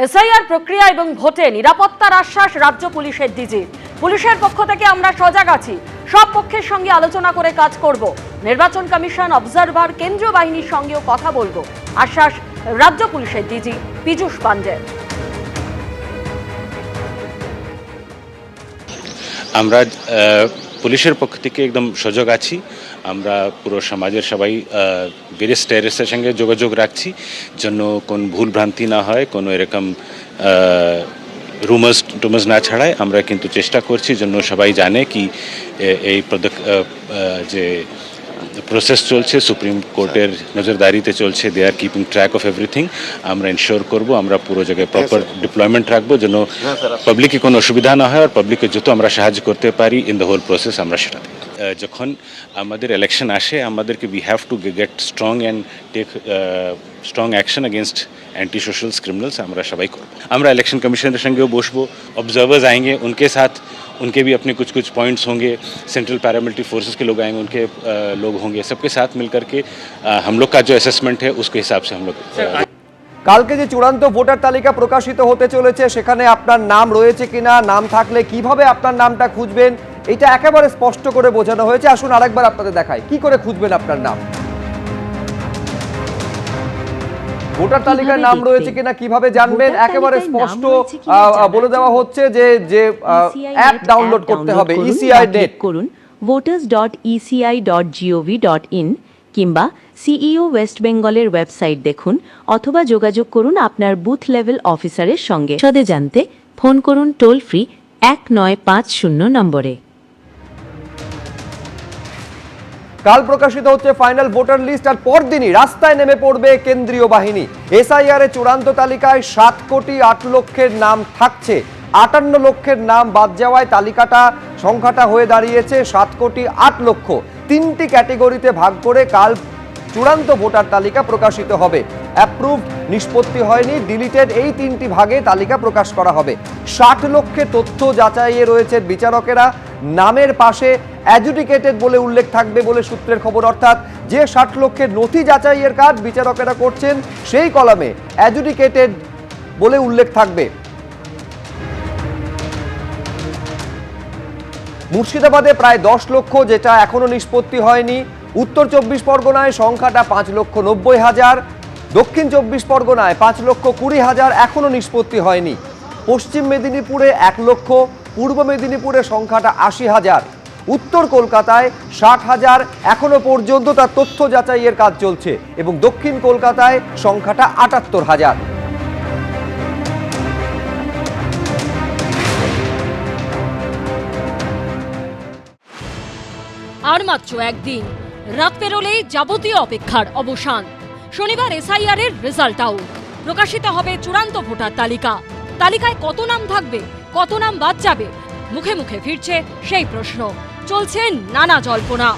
SIR প্রক্রিয়া এবং ভোটে নিরাপত্তার আশ্বাস রাজ্য পুলিশের ডিজি। পুলিশের পক্ষ থেকে আমরা সজাগ আছি, সব পক্ষের সঙ্গে আলোচনা করে কাজ করব। নির্বাচন কমিশন, অবজারভার, কেন্দ্রীয় বাহিনীর সঙ্গেও কথা বলবো, আশ্বাস রাজ্য পুলিশের ডিজি পীযূষ পান্ডে। আমরা পুলিশের পক্ষ থেকে একদম সজাগ আছি। আমরা পুরো সমাজের সবাই ভেরিয়াস টেররিস্টের সঙ্গে যোগাযোগ রাখছি, জন্য কোন ভুল ভ্রান্তি না হয়, কোনো এরকম রুমার্স না ছড়ায়। আমরা কিন্তু চেষ্টা করছি জন্য সবাই জানে কি এই যে প্রসেস চলছে সুপ্রিম কোর্টের নজরদারিতে চলছে, they are keeping track of everything. আমরা ইনশিওর করব, আমরা পুরো জায়গায় প্রপার ডিপ্লয়মেন্ট রাখবো যেন পাবলিকে কোনো অসুবিধা না হয়, আর পাবলিককে যত আমরা সাহায্য করতে পারি ইন দ্য হোল প্রসেস আমরা সেটা। যখন আমাদের ইলেকশন আসে আমাদেরকে we have to get strong and take strong action against anti social criminals. আমরা সবাই করব। আমরা इलेक्शन कमीशनर संगे বসবো, ऑब्जर्वर्स आएंगे, उनके साथ उनके भी अपने कुछ पॉइंट्स होंगे, सेंट्रल पैरामिलिट्री फोर्सेस के लोग आएंगे, उनके लोग होंगे, सबके साथ मिलकर के हम लोग का जो असेसमेंट है उसके हिसाब से हम लोग। কালকে যে চূড়ান্ত ভোটার তালিকা প্রকাশিত হতে চলেছে সেখানে আপনার নাম রয়েছে কিনা, নাম থাকলে কিভাবে আপনার নামটা খুঁজবেন, এটা একেবারে স্পষ্ট করে বোঝানো হয়েছে। আসুন আরেকবার আপনাদের দেখাই কি করে খুঁজবেন আপনার নাম। ভোটার তালিকায় নাম রয়েছে কিনা কিভাবে জানবেন, একেবারে স্পষ্ট বলে দেওয়া হচ্ছে যে অ্যাপ ডাউনলোড করতে হবে। ইসিআই নেট করুন voters.eci.gov.in কিংবা সিইও ওয়েস্ট বেঙ্গলের ওয়েবসাইট দেখুন, অথবা যোগাযোগ করুন আপনার বুথ লেভেল অফিসারের সঙ্গে। বিশদে জানতে ফোন করুন টোল ফ্রি 1950 নম্বরে। কাল প্রকাশিত হচ্ছে ফাইনাল ভোটার লিস্ট, আর পরদিনই রাস্তায় নেমে পড়বে কেন্দ্রীয় বাহিনী। এসআইআর এর চূড়ান্ত তালিকায় 7,08,00,000 নাম থাকছে, 58 লক্ষের নাম বাদ যাওয়ায় সংখ্যাটা হয়ে দাঁড়িয়েছে 7,08,00,000। 3টি ক্যাটেগরিতে ভাগ করে কাল চূড়ান্ত ভোটার তালিকা প্রকাশিত হবে। অ্যাপ্রুভড, নিষ্পত্তি হয়নি, ডিলিটেড, এই 3টি ভাগে তালিকা প্রকাশ করা হবে। 60 লক্ষের তথ্য যাচাইয়ে রয়েছেন বিচারকেরা। নামের পাশে অ্যাডজুডিকেটেড বলে উল্লেখ থাকবে বলে সূত্রের খবর, অর্থাৎ যে 60 লক্ষের নথি যাচাইয়ের কাজ বিচারকেরা করছেন সেই কলামে অ্যাডজুডিকেটেড বলে উল্লেখ থাকবে। মুর্শিদাবাদে প্রায় 10 লক্ষ, যেটা এখনো নিষ্পত্তি হয়নি। উত্তর 24 পরগনায় সংখ্যাটা 5,90,000। দক্ষিণ 24 পরগনায় 5,20,000 এখনো নিষ্পত্তি হয়নি। পশ্চিম মেদিনীপুরে 1 লক্ষ, পূর্ব মেদিনীপুরে সংখ্যাটা 80,000, উত্তর কলকাতায় 60,000 এখনো পর্যন্ত তার তথ্য যাচাইয়ের কাজ চলছে, এবং দক্ষিণ কলকাতায় সংখ্যাটা 78,000। আর মাত্র একদিন, রাত পেরোলেই যাবতীয় অপেক্ষার অবসান। শনিবার এসআইআর এর রেজাল্ট আউট, প্রকাশিত হবে চূড়ান্ত ভোটার তালিকা। তালিকায় কত নাম থাকবে, কত নাম বাদ যাবে, মুখে মুখে ফিরছে সেই প্রশ্ন। চলছে নানা জল্পনা।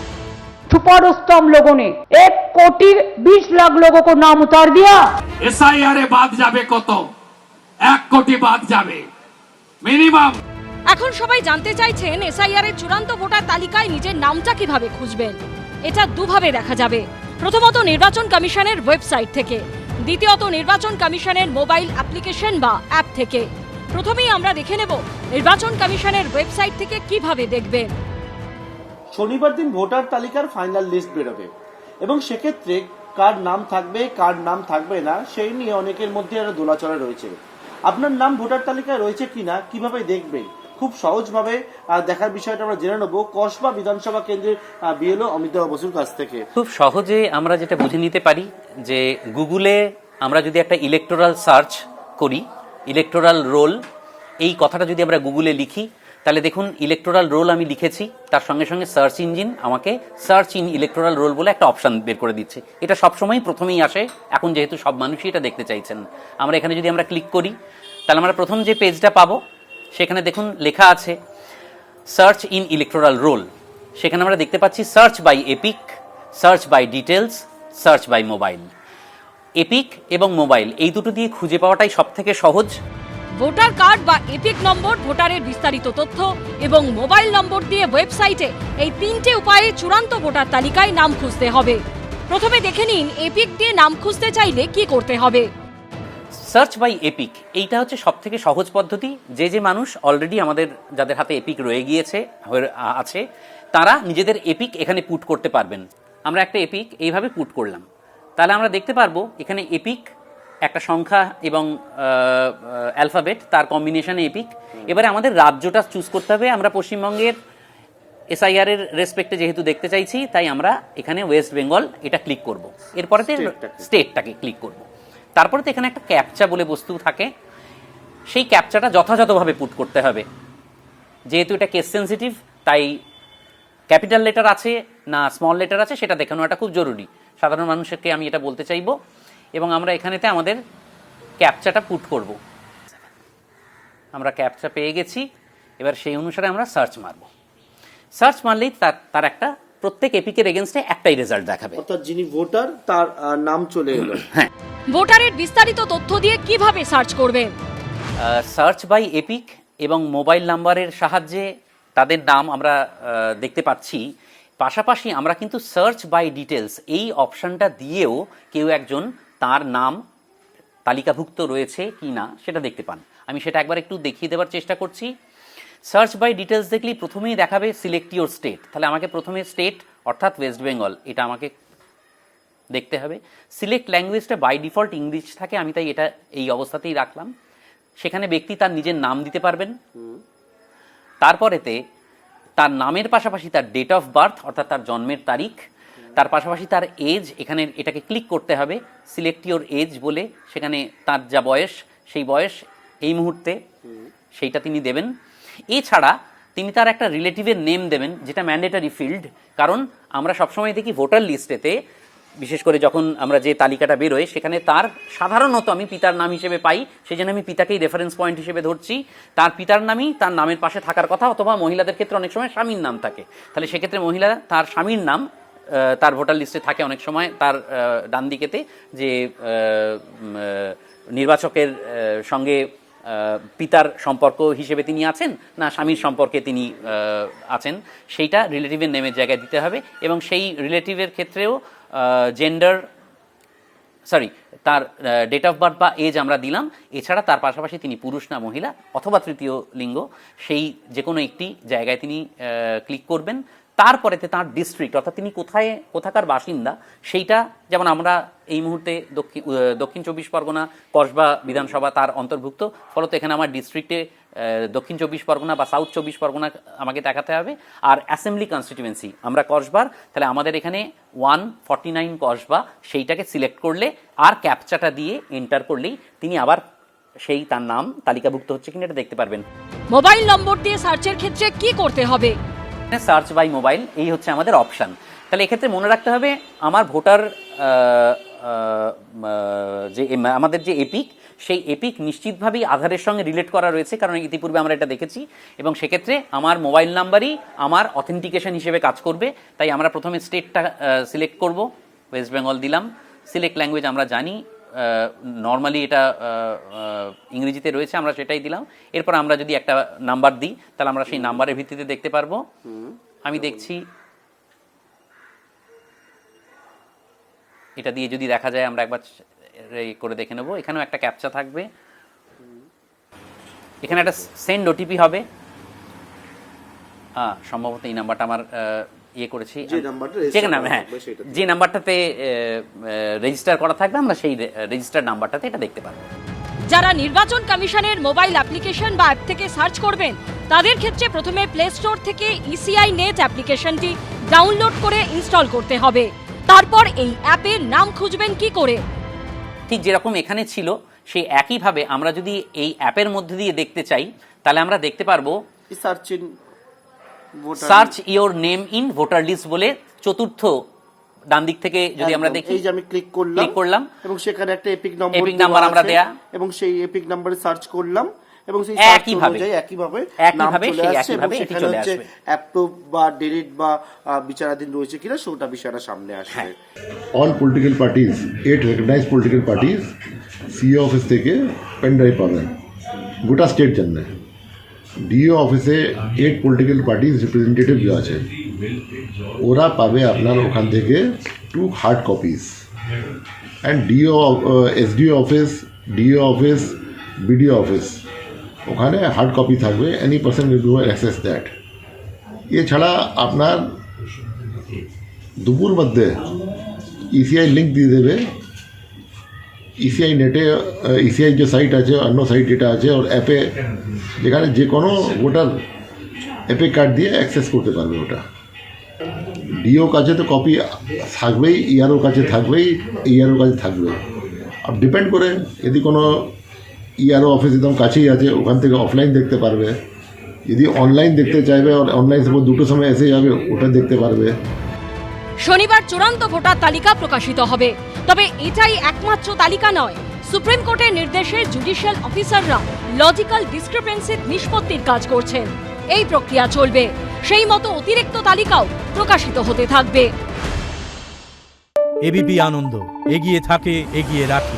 छुपारुस्त हम लोगों ने 1,20,00,000 लोगों को नाम उतार दिया। এসআইআর এ বাদ যাবে কত? 1 কোটি বাদ যাবে মিনিমাম। এখন সবাই জানতে চাইছেন এসআইআর এর চূড়ান্ত ভোটার তালিকায় নিজের নামটা কিভাবে খুঁজবেন। এটা দুভাবে দেখা যাবে। প্রথমত নির্বাচন কমিশনের ওয়েবসাইট থেকে, দ্বিতীয়ত নির্বাচন কমিশনের মোবাইল অ্যাপ্লিকেশন বা অ্যাপ থেকে। প্রথমেই আমরা দেখে নেব নির্বাচন কমিশনের ওয়েবসাইট থেকে কিভাবে দেখবেন। শনিবার দিন ভোটার তালিকার ফাইনাল লিস্ট বেরোবে, এবং সেক্ষেত্রে কার নাম থাকবে কার নাম থাকবে না সেই নিয়ে অনেকের মধ্যে আরো দোলাচলা রয়েছে। আপনার নাম ভোটার তালিকায় রয়েছে কিনা কিভাবে দেখবেন, খুব সহজভাবে দেখার বিষয়টা আমরা জেনে নেব কসবা বিধানসভা কেন্দ্রের বিএলও অমিতাভ বসুর কাছ থেকে। খুব সহজে আমরা যেটা বুঝে নিতে পারি যে গুগলে আমরা যদি একটা ইলেকটোরাল সার্চ করি, ইলেকটোরাল রোল, এই কথাটা যদি আমরা গুগলে লিখি, তাহলে দেখুন ইলেকটোরাল রোল আমি লিখেছি, তার সঙ্গে সঙ্গে সার্চ ইঞ্জিন আমাকে সার্চ ইন ইলেকটোরাল রোল বলে একটা অপশন বের করে দিচ্ছে। এটা সবসময় প্রথমেই আসে, এখন যেহেতু সব মানুষই এটা দেখতে চাইছেন। আমরা এখানে যদি আমরা ক্লিক করি তাহলে আমরা প্রথম যে পেজটা পাবো সেখানে দেখুন লেখা আছে সার্চ ইন ইলেকটোরাল রোল। সেখানে আমরা দেখতে পাচ্ছি search by EPIC, search by details, search by mobile. EPIC এবং মোবাইল এই দুটো দিয়ে খুঁজে পাওয়াটাই সব থেকে সহজ। ভোটার কার্ড বা এপিক নম্বর, ভোটারের বিস্তারিত তথ্য এবং মোবাইল নম্বর দিয়ে ওয়েবসাইটে এই 3টে উপায়ে চূড়ান্ত ভোটার তালিকায় নাম খুঁজতে হবে। প্রথমে দেখে নিন এপিক দিয়ে নাম খুঁজতে চাইলে কি করতে হবে। সার্চ বাই এপিক এইটা হচ্ছে সব থেকে সহজ পদ্ধতি। যে মানুষ অলরেডি আমাদের যাদের হাতে এপিক রয়ে গিয়েছে আছে তারা নিজেদের এপিক এখানে পুট করতে পারবেন। আমরা একটা এপিক এইভাবে পুট করলাম, তাহলে আমরা দেখতে পারবো এখানে এপিক একটা সংখ্যা এবং অ্যালফাবেট তার কম্বিনেশনে এপিক। এবারে আমাদের রাজ্যটা চুজ করতে হবে। আমরা পশ্চিমবঙ্গের এসআইআর এর রেসপেক্টে যেহেতু দেখতে চাইছি তাই আমরা এখানে ওয়েস্ট বেঙ্গল এটা ক্লিক করব। এরপরেতে স্টেটটাকে ক্লিক করব। তারপরে তো এখানে একটা ক্যাপচা বলে বস্তু থাকে, সেই ক্যাপচাটা যথাযথভাবে পুট করতে হবে। যেহেতু এটা কেস সেন্সিটিভ তাই ক্যাপিটাল লেটার আছে না স্মল লেটার আছে সেটা দেখে নেওয়াটা খুব জরুরি। সাধারণ মানুষকে আমি এটা বলতে চাইবো। এবং আমরা এখানেতে আমাদের ক্যাপচাটা পুট করব। আমরা ক্যাপচা পেয়ে গেছি, এবার সেই অনুসারে আমরা সার্চ মারব। সার্চ মারলেই তার একটা প্রত্যেক এপিকের এগেনস্টে একটাই রেজাল্ট দেখাবে, অর্থাৎ যিনি ভোটার তার নাম চলে এলো। হ্যাঁ, ভোটারের বিস্তারিত তথ্য দিয়ে কিভাবে সার্চ করবেন? সার্চ বাই এপিক এবং মোবাইল নাম্বারের সাহায্যে তাদের নাম আমরা দেখতে পাচ্ছি। পাশাপাশি আমরা কিন্তু সার্চ বাই ডিটেলস এই অপশনটা দিয়েও কেউ একজন তার নাম তালিকাভুক্ত রয়েছে কি না সেটা দেখতে পান। আমি সেটা একবার একটু দেখিয়ে দেওয়ার চেষ্টা করছি। সার্চ বাই ডিটেলস দেখলেই প্রথমেই দেখাবে সিলেক্ট ইউর স্টেট। তাহলে আমাকে প্রথমে স্টেট অর্থাৎ ওয়েস্ট বেঙ্গল এটা আমাকে দেখতে হবে। সিলেক্ট ল্যাঙ্গুয়েজটা বাই ডিফল্ট ইংলিশ থাকে, আমি তাই এটা এই অবস্থাতেই রাখলাম। সেখানে ব্যক্তি তার নিজের নাম দিতে পারবেন। তারপরেতে তার নামের পাশাপাশি তার ডেট অফ বার্থ অর্থাৎ তার জন্মের তারিখ, তার পাশাপাশি তার এজ, এখানে এটাকে ক্লিক করতে হবে সিলেক্ট ইউর এজ বলে। সেখানে তার যা বয়স সেই বয়স এই মুহূর্তে সেইটা তিনি দেবেন। এছাড়া তিনি তার একটা রিলেটিভের নেম দেবেন, যেটা ম্যান্ডেটরি ফিল্ড। কারণ আমরা সবসময় দেখি ভোটার লিস্টেতে, বিশেষ করে যখন আমরা যে তালিকাটা বেরোয় সেখানে তার সাধারণত আমি পিতার নাম হিসেবে পাই, সেই জন্য আমি পিতাকেই রেফারেন্স পয়েন্ট হিসেবে ধরছি। তার পিতার নামই তার নামের পাশে থাকার কথা, অথবা মহিলাদের ক্ষেত্রে অনেক সময় স্বামীর নাম থাকে। তাহলে সেক্ষেত্রে মহিলা তার স্বামীর নাম তার ভোটার লিস্টে থাকে অনেক সময় তার ডান দিকেতে, যে নির্বাচকের সঙ্গে পিতার সম্পর্ক হিসেবে তিনি আছেন না স্বামীর সম্পর্কে তিনি আছেন, সেইটা রিলেটিভের নেমের জায়গায় দিতে হবে। এবং সেই রিলেটিভের ক্ষেত্রেও জেন্ডার তার ডেট অফ বার্থ বা এজ আমরা দিলাম। এছাড়া তার পাশাপাশি তিনি পুরুষ না মহিলা অথবা তৃতীয় লিঙ্গ, সেই যে কোনো একটি জায়গায় তিনি ক্লিক করবেন। তারপরেতে তার ডিস্ট্রিক্ট অর্থাৎ তিনি কোথাকার বাসিন্দা সেইটা, যেমন আমরা এই মুহূর্তে দক্ষিণ 24 পরগনা কসবা বিধানসভা তার অন্তর্ভুক্ত, ফলত এখানে আমার ডিস্ট্রিক্টে দক্ষিণ 24 পরগনা বা সাউথ 24 পরগনা আমাকে দেখাতে হবে। আর অ্যাসেম্বলি কনস্টিটিউয়েন্সি আমরা কসবার, তাহলে আমাদের এখানে 149 কসবা, সেইটাকে সিলেক্ট করলে আর ক্যাপচাটা দিয়ে এন্টার করলেই তিনি আবার সেই তার নাম তালিকাভুক্ত হচ্ছে কিনা এটা দেখতে পারবেন। মোবাইল নম্বর দিয়ে সার্চের ক্ষেত্রে কি করতে হবে? সার্চ বাই মোবাইল এই হচ্ছে আমাদের অপশান। তাহলে এক্ষেত্রে মনে রাখতে হবে আমার ভোটার যে আমাদের যে এপিক, সেই এপিক নিশ্চিতভাবেই আধারের সঙ্গে রিলেট করা রয়েছে, কারণ ইতিপূর্বে আমরা এটা দেখেছি। এবং সেক্ষেত্রে আমার মোবাইল নাম্বারই আমার অথেন্টিকেশন হিসেবে কাজ করবে। তাই আমরা প্রথমে স্টেটটা সিলেক্ট করব, ওয়েস্ট বেঙ্গল দিলাম। সিলেক্ট ল্যাঙ্গুয়েজ আমরা জানি নর্মালি এটা ইংরেজিতে রয়েছে, আমরা সেটাই দিলাম। এরপর আমরা যদি একটা নাম্বার দিই তাহলে আমরা সেই নাম্বারের ভিত্তিতে দেখতে পারবো। আমি দেখছি এটা দিয়ে যদি দেখা যায় আমরা একবার করে দেখে নেব। এখানেও একটা ক্যাপচা থাকবে, এখানে একটা সেন্ড ওটিপি হবে। সম্ভবত এই নাম্বারটা আমার করেছি, যে নাম্বারটাতে রেজিস্টার করা থাকবে আমরা সেই রেজিস্টার নাম্বারটাতে এটা দেখতে পারবো। যারা নির্বাচন কমিশনের মোবাইল অ্যাপ্লিকেশন বা অ্যাপ থেকে সার্চ করবেন তাদের ক্ষেত্রে প্রথমে প্লে স্টোর থেকে ইসিআই নেট অ্যাপ্লিকেশনটি ডাউনলোড করে ইনস্টল করতে হবে। তারপর এই অ্যাপের নাম খুঁজবেন কি করে? ঠিক যেরকম এখানে ছিল সেই একইভাবে আমরা যদি এই অ্যাপের মধ্যে দিয়ে দেখতে চাই তাহলে আমরা দেখতে পারবো search your name in voter list বলে চতুর্থ ডান দিক থেকে যদি আমরা দেখি, এই যে আমি ক্লিক করলাম এবং সেখানে একটা এপিক নাম্বার আমরা দেয়া, এবং সেই এপিক নাম্বারে সার্চ করলাম এবং সেই একইভাবে এটি চলে আসবে। অ্যাপ্রুভ বা ডিলিট বা বিচারাধীন রয়েছে কিনা সেটা বিষয়টা সামনে আসবে। All political parties 8 recognised political parties CEO office থেকে পেন ড্রাইভ পাবেন গোটা স্টেট জন্য। ডিও অফিসে 8 পলিটিক্যাল পার্টিজ রিপ্রেজেন্টেটিভ আছে, ওরা পাবে আপনার ওখান থেকে 2 hard copies. And DO SDO office DO office, BDO office, ওখানে হার্ড কপি থাকবে, any person will access that. এছাড়া আপনার দুপুর মধ্যে ইসিআই লিঙ্ক দিয়ে দেবে, ইসিআই নেটে ইসিআই যে সাইট আছে, অন্য সাইট যেটা আছে, ওর অ্যাপে, যেখানে যে কোনো ভোটার অ্যাপে কার্ড দিয়ে অ্যাক্সেস করতে পারবে ওটা। ডিও কাছে তো কপি থাকবেই, ইআরও কাছে থাকবেই, ইআরও কাছে থাকবে। আর ডিপেন্ড করে যদি কোনো ইআরও অফিস একদম কাছেই আছে, ওখান থেকে অফলাইন দেখতে পারবে। যদি অনলাইন দেখতে চাইবে, অনলাইন সাপোজ 2টোর সময় এসে যাবে, ওটা দেখতে পারবে। শনিবার চূড়ান্ত ভোটার তালিকা প্রকাশিত হবে। তবে এটাই একমাত্র তালিকা নয়। সুপ্রিম কোর্টের নির্দেশে জুডিশিয়াল অফিসাররা লজিক্যাল ডিসক্রিপেন্সির নিষ্পত্তির কাজ করছেন। এই প্রক্রিয়া চলবে, সেই মতো অতিরিক্ত তালিকাও প্রকাশিত হতে থাকবে। এবিপি আনন্দ, এগিয়ে থাকে, এগিয়ে রাখে।